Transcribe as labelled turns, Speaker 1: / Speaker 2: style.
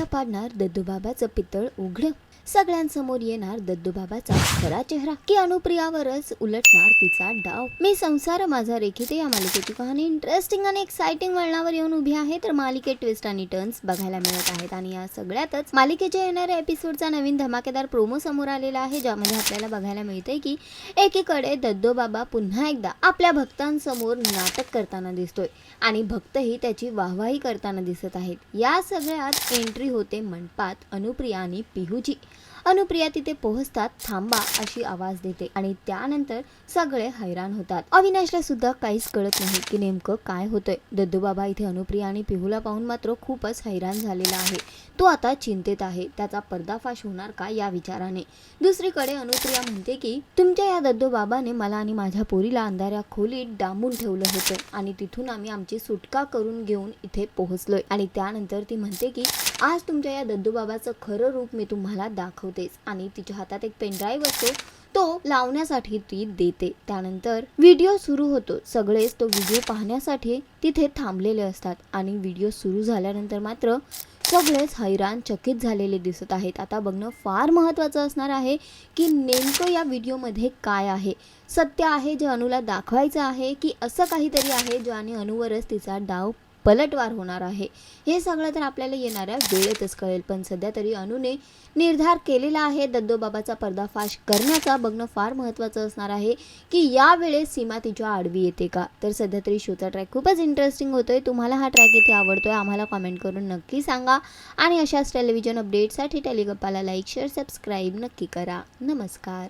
Speaker 1: उघडा पाडणार दद्दूबाबाचं पितळ उघड, सगळ्यांसमोर येणार दद्दूबाबाचा खरा चेहरा, की अनुप्रियावरच उलटणार तिचा डाव. मी संसार माझा रेखिते या मालिकेची कहाणी इंटरेस्टिंग आणि एक्साइटिंग वळणावर येऊन उभी आहे. तर मालिकेत ट्विस्ट आणि टर्न्स बघायला मिळत आहेत आणि या सगळ्यातच मालिकेच्या येणाऱ्या एपिसोडचा नवीन धमाकेदार प्रोमो समोर आलेला आहे, ज्यामध्ये आपल्याला बघायला मिळतंय की एकीकडे दद्दूबाबा पुन्हा एकदा आपल्या भक्तांसमोर नाटक करताना दिसतोय आणि भक्तही त्याची वाहवाही करताना दिसत आहेत. या सगळ्यात एंट्री होते मंडपात अनुप्रिया आणि पिहूची. अनुप्रिया तिथे पोहोचतात थांबा अशी आवाज देते आणि त्यानंतर सगळे हैराण होतात. अविनाशला सुद्धा काहीच कळत नाही की नेमकं काय होतंय. दद्दूबाबा इथे अनुप्रिया आणि पिहूला पाहून मात्र खूपच हैराण झालेला आहे. तो आता चिंतेत आहे, त्याचा पर्दाफाश होणार का या विचाराने. दुसरीकडे अनुप्रिया म्हणते की तुमच्या या दद्दूबाबाने मला आणि माझ्या पोरीला अंधाऱ्या खोलीत डांबून ठेवलं होतं आणि तिथून आम्ही आमची सुटका करून घेऊन इथे पोहोचलोय. आणि त्यानंतर ती म्हणते की आज तुमच्या या दद्दूबाबाचं खरं रूप मी तुम्हाला दाखवतेच. आणि तिच्या हातात एक पेनड्राईव्ह असतो, तो लावण्यासाठी ती देते. त्यानंतर व्हिडिओ सुरू होतो. सगळेच तो व्हिडिओ पाहण्यासाठी तिथे थांबलेले असतात आणि व्हिडिओ सुरू झाल्यानंतर मात्र सगळेच हैराण चकित झालेले दिसत आहेत. आता बघणं फार महत्त्वाचं असणार आहे की नेमकं या व्हिडिओमध्ये काय आहे. सत्य आहे जे अनुला दाखवायचं आहे, की असं काहीतरी आहे ज्याने अनुवरच तिचा डाव पलटवार होणार आहे. हे सगळं तर आपल्याला येणाऱ्या वेळेतच कळेल. पण सध्या तरी अनुने निर्धार केलेला आहे दद्दूबाबाचा पर्दाफाश करण्याचा. बघणं फार महत्त्वाचं असणार आहे की या वेळेस सीमा तिच्या आडवी येते का. तर सध्या तरी शोचा ट्रॅक खूपच इंटरेस्टिंग होतोय. तुम्हाला हा ट्रॅक इथे आवडतोय आम्हाला कमेंट करून नक्की सांगा आणि अशाच टेलिव्हिजन अपडेटसाठी टेलिगप्पाला लाईक शेअर सबस्क्राईब नक्की करा. नमस्कार.